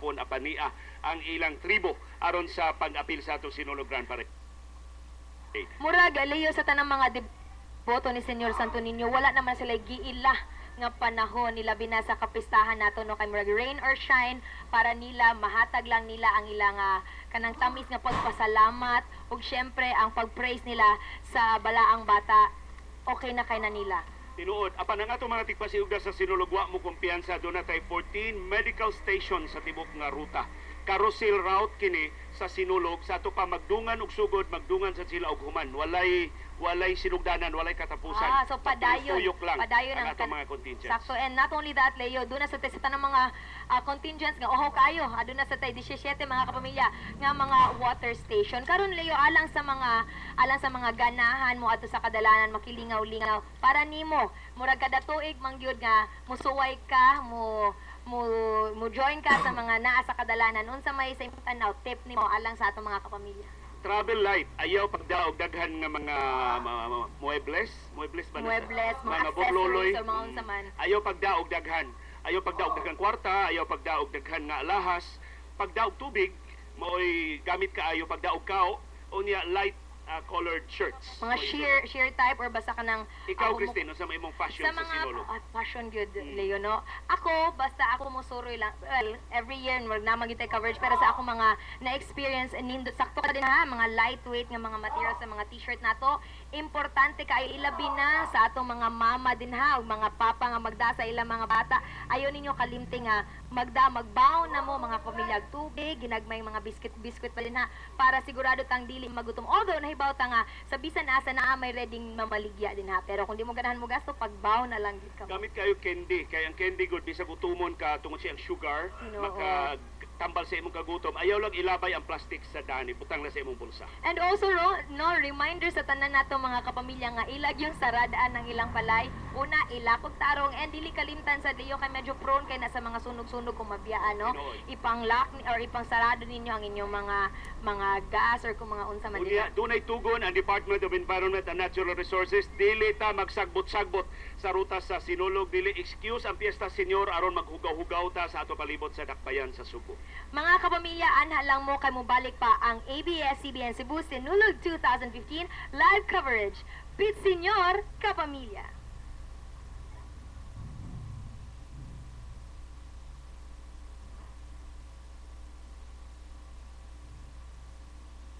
gihapon apania ang ilang tribo aron sa pag-apil sa ato Sinulog Grand Parade. Murag, Leo, sa tanang mga deboto ni Senyor Santo Niño, wala naman sila giila nga panahon nila binasa kapistahan nato no kay murag rain or shine para nila mahatag lang nila ang ilang kanang tamis nga pagpasalamat ug syempre ang pag-praise nila sa balaang bata okay na kay na nila. Tinuod, apan ang ato mga tigpasiugda sa Sinulog wa mo kumpiyansa doon na tay 14 medical station sa tibok nga ruta. Carousel route kini sa Sinulog sa ato pa magdungan og sugod, magdungan sa sila og human. Walay sinugdanan, walay katapusan. So padayon ang ato mga contingents. Sakto, and not only that, Leo, doon na sa tanang mga contingents nga oho kayo, doon na sa 17 mga kapamilya nga mga water station. Karon, Leo, alang sa mga ganahan mo ato sa kadalanan makilingaw-lingaw para nimo murag kada tuig mangyud nga musuway ka mo join ka sa mga naa sa kadalanan unsa may sa imong tanaw tip nimo alang sa atong mga kapamilya. Travel light, ayaw pagdaog daghan nga mga muebles ba na muebles, mga bukloloy, accessories o mga unsa man. ayaw pagdaog daghan kwarta, ayaw pagdaog daghan nga alahas, pagdaog tubig maoy gamit kaayo pagdaog kao unya light colored shirts. Mga sheer type or basta ka ng... Ikaw, Christine, sa imong fashion sa Sinulog? Fashion good, Leo, no? Ako, basta ako musuroy lang. Well, every year, wag na magitay coverage, pero sa ako mga na-experience, sakto ka din ha, mga lightweight nga mga materials sa mga t-shirt nato. Importante ka, ilabi na sa atong mga mama din ha, o mga papa nga magda sa ilang mga bata. Ayaw ninyo kalimti nga, magbaon na mo mga pamilyag tubig, ginagmay mga biscuit pa din ha, para sigurado tang dili magutom. Although, nahibaw ta nga, sa bisan asa na may reading mamaligya din ha, pero kung di mo ganahan mo gasto, pagbaw na lang din ka. Gamit kayo candy, kaya ang candy good, bisag utumon ka tungod siyang sugar, tambal sa imong kagutom, ayaw lang ilabay ang plastic sa dani, butang na sa imong bulsa. And also, reminder sa tanan nato mga kapamilya nga ilag yung saradaan ng ilang balay. Una, ilakog tarong, and dili kalimtan sa diyo kay medyo prone kay na sa mga sunog-sunog kung mabiyaan, no? Ipang-lock or ipang-sarado ninyo ang inyong mga gas or kung mga unsa man nila. Dunay tugon ang Department of Environment and Natural Resources, dili ta magsagbot-sagbot sa ruta sa Sinulog, dili excuse ang Piesta Senior aron maghugaw-hugaw ta sa ato palibot sa dakbayan sa Subo. Mga kapamilya, anhalang mo kay mubalik pa ang ABS-CBN Cebu Sinulog 2015 live coverage. Pit Senyor, kapamilya.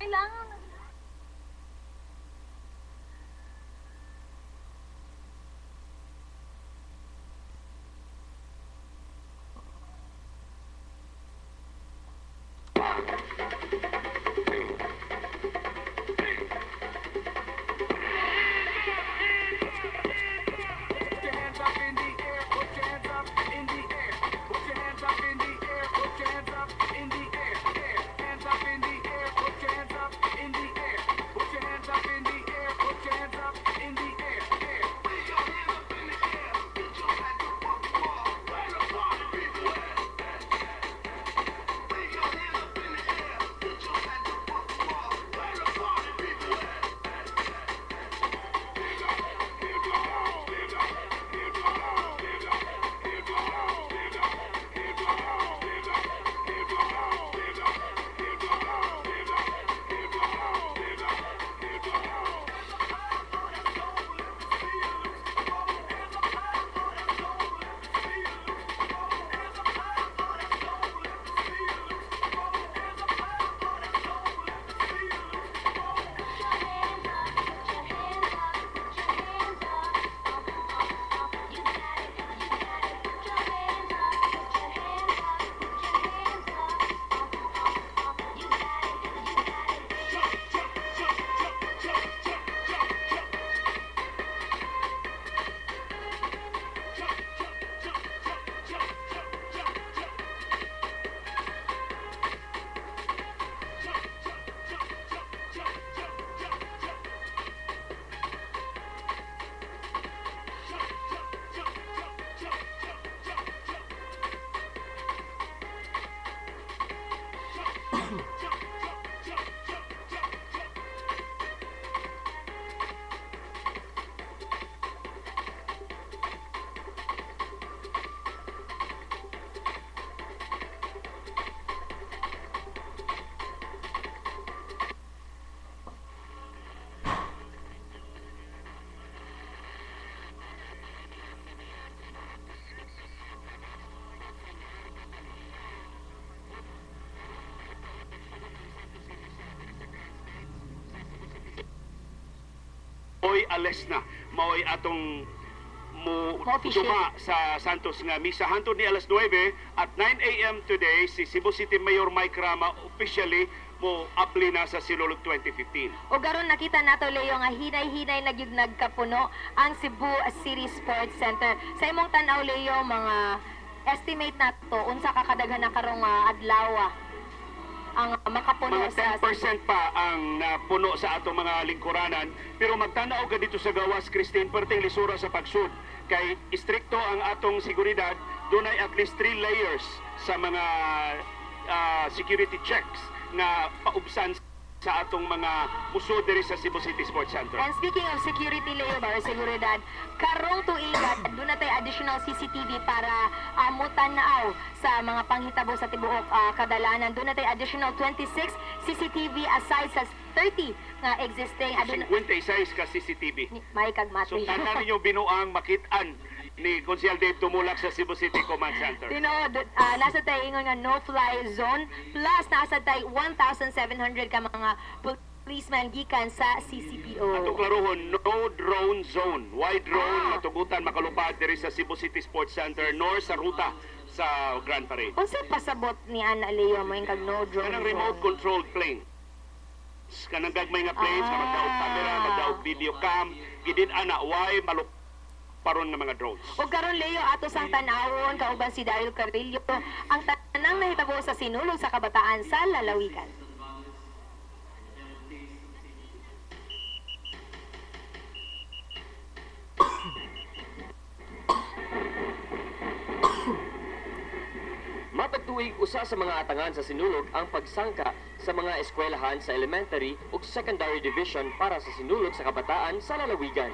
Kailangan Joy Alesna mao'y atong mo Co-officiate. duma sa Santos nga misa hantod ni alas 9 at 9 a.m. today si Cebu City Mayor Mike Rama officially mo apli na sa Sinulog 2015. O garon nakita nato Leo nga hinay-hinay na gyud nagkapuno ang Cebu City Sports Center. Sa imong tan-aw Leo, mga estimate nato unsa ka kadaghan na karong adlaw ang makapuno Mga 10% pa ang napuno sa atong mga lingkuranan, pero magtanaw ka dito sa gawas, Christine, perting lisura sa pagsud. Kay istrikto ang atong seguridad, dunay at least 3 layers sa mga security checks na paubsan sa atong mga pusod diri sa Cebu City Sports Center. And speaking of security, Leo, para seguridad, karong tuigan, doon na tayo additional CCTV para mutanaaw sa mga panghitabo sa tibuok kadalanan. Doon na tayo additional 26 CCTV aside sa 30 nga existing. 56 ka CCTV. May kagmat. So, tanan ninyo binuang makitaan ni Konsyal Dave Tumulak sa Cebu City Command Center. Nasa tayo ingon nga no-fly zone, plus nasa tayo 1,700 ka mga policemen gikan sa CCPO. Atong klarohon, no drone zone. Why drone matugutan makalupad diri sa Cebu City Sports Center nor sa ruta sa Grand Parade. Kung sa pasabot ni Ana Leo mo yung kag no drone Kanang remote zone. controlled plane. Kanang gagmay nga planes, nga magdaog camera, magdaog video cam, gidin ana, why paron nga mga drones. O karon Leo ato sang tan-awon kauban si Daryl Carrillo ang tanang nahitabo sa sinulog sa kabataan sa lalawigan. Matag tuig usa sa mga atangan sa sinulog ang pagsangka sa mga eskwelahan sa elementary ug secondary division para sa sinulog sa kabataan sa lalawigan.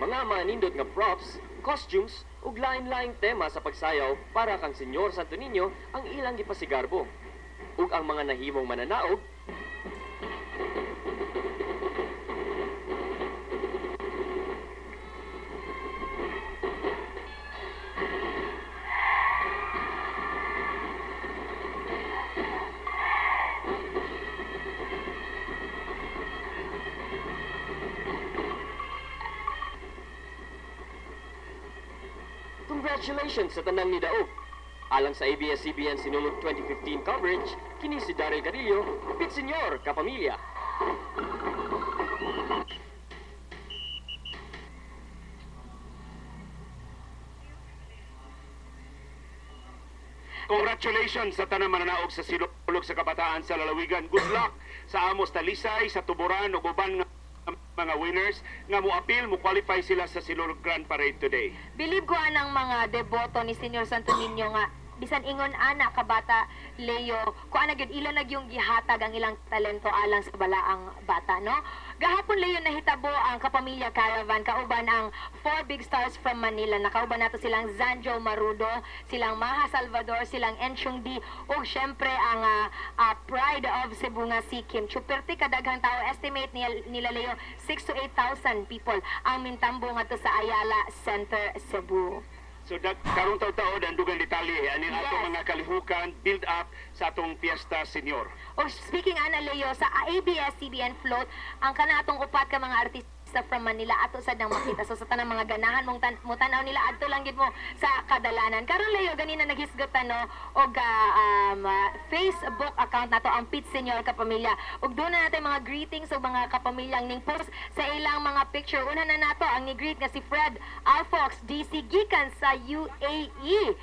Mga manindot nga props, costumes ug lain-laing tema sa pagsayaw para kang Senyor Santo Niño ang ilang gipasigarbo. Ug ang mga nahimong mananaog congratulations sa tanang ni Daog. Alang sa ABS-CBN Sinulog 2015 coverage, kini si Daryl Carrillo, Pit Senyor, kapamilya. Congratulations sa tanang mananaog sa Sinulog sa kabataan sa lalawigan. Good luck sa Amos Talisay, sa Tuburan ug uban nga mga winners nga mo-appeal, mo-qualify sila sa Sinulog Grand Parade today. Believe ko anang mga deboto ni Senyor Santo Niño nga bisan ingon ana kabata Leo ko ana gyud ila nag yung gihatag ang ilang talento alang sa balaang bata no. Gahapon Leo nahitabo ang Kapamilya Caravan kauban ang 4 big stars from Manila. Nakauban nato silang Zanjo Marudo, silang Maha Salvador, silang Enchung D ug syempre ang Pride of Cebu nga si Kim Chuperti. Kadaghang tao estimate nila Leo 6 to 8,000 people ang mintambo ngadto sa Ayala Center, Cebu. So karong taon-taon ang dugang detalye aning Yes. atong mga kalihukan build up sa atong Fiesta Senior. O speaking ana Leo sa ABS-CBN float ang kanatong upat ka mga artista from Manila ato sad nang makita. So sa tanang mga ganahan mo tanaw nila adto lang gid mo sa kadalanan. Karon Leo ganina naghisgotan no og Facebook account nato ang Pit Senyor Kapamilya. Ug doon na natin mga greetings ug mga kapamilyang ning post sa ilang mga picture. Una na nato ang ni-greet nga si Fred Alfox DC gikan sa UAE.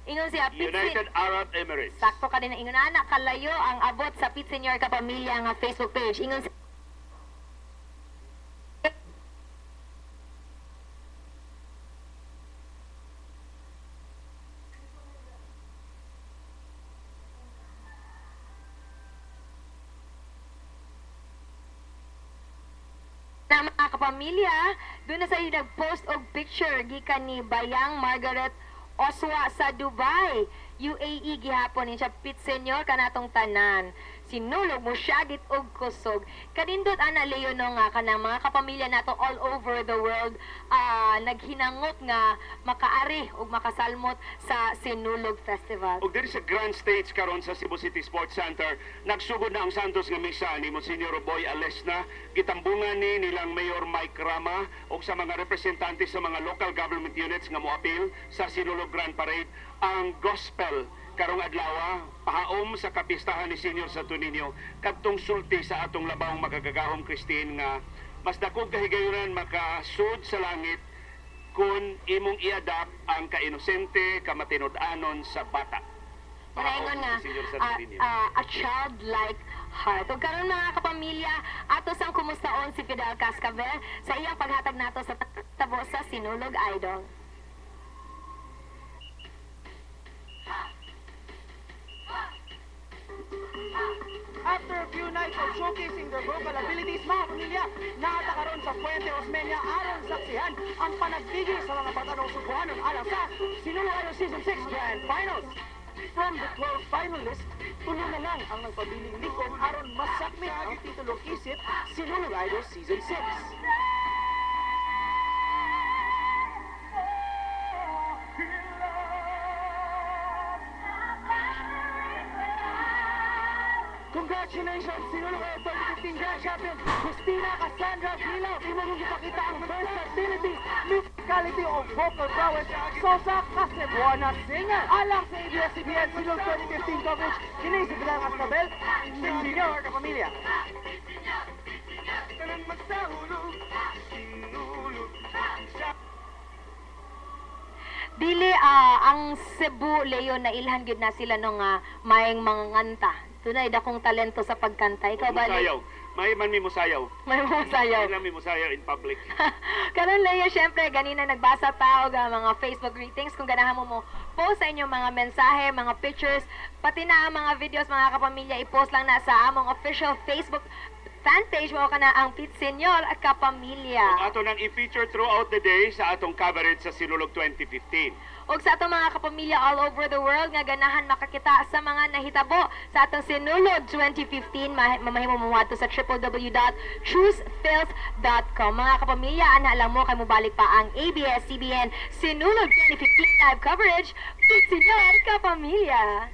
Ingon siya Pit United Arab Emirates. Sakto ka din na ingon ana kalayo ang abot sa Pit Senyor Kapamilya nga Facebook page. Ingon siya na mga kapamilya, doon na sa iyo nag-post og picture gikan ni Bayang Margaret Oswa sa Dubai. UAE gihapon ni siya Pit Senyor kanatong tanan. sinulog mo syagit og kusog. Kanindot ana Leo no nga kanang mga kapamilya nato all over the world naghinangot nga makaari ug makasalmot sa Sinulog Festival. Ug diri sa Grand Stage karon sa Cebu City Sports Center, nagsugod na ang Santos nga misa ni Monsignor Boy Alesna, gitambungan ni nilang Mayor Mike Rama ug sa mga representante sa mga local government units nga moapil sa Sinulog Grand Parade ang gospel karong adlaw pahaom sa kapistahan ni Senior Santo Niño kadtong sulti sa atong labawng magagagahom Christine nga mas dakog kahigayonan makasud sa langit kung imong i-adapt ang kainosente, kamatinud-anon sa bata. Panaingon nga, a childlike heart. Ug karon mga kapamilya, ato sang kumustaon si Fidel Cascabel sa iyang paghatag nato sa tabo sa Sinulog Idol. After a few nights of showcasing their vocal abilities, mga pamilya, nakatakaroon sa Puente Osmeña aron saksihan ang panagtigil sa mga batanong Subuanon alang sa Sinulog Idol Season 6 Grand Finals. From the 12 finalists, tulo na lang ang nagpabiling likod aron masakmit ang titulong isip Sinulog Idol Season 6. Congratulations, Sinulog Idol 2015 Grand Champion, Christina Cassandra Gilaw. Imo mong ipakita ang versatility, musicality of vocal prowess sa Cebuana singer. Alang sa ABS-CBN Sinulog 2015 coverage, kini si Fidel Cascabel, Senior Kapamilya. Dili ang Cebu Leo na ilhan gyud na sila nung maayong mga nganta. Tunay dakong talento sa pagkanta. Ikaw ba? Musayaw. May man mi musayaw. May musayaw. May mi musayaw in public. Karon Leo, syempre ganina nagbasa ta og mga Facebook greetings kung ganahan mo post sa inyong mga mensahe, mga pictures, pati na ang mga videos mga kapamilya i-post lang na sa among official Facebook fan page mo kana ang Pit Senyor Kapamilya. Ato nang i-feature throughout the day sa atong coverage sa Sinulog 2015. Og sa atong mga kapamilya all over the world nga ganahan makakita sa mga nahitabo sa atong Sinulog 2015, mamahimo mo ato sa www.truthfilth.com. Mga kapamilya, ana lang mo kay mobalik pa ang ABS-CBN Sinulog 2015 live coverage Pit Senyor Kapamilya.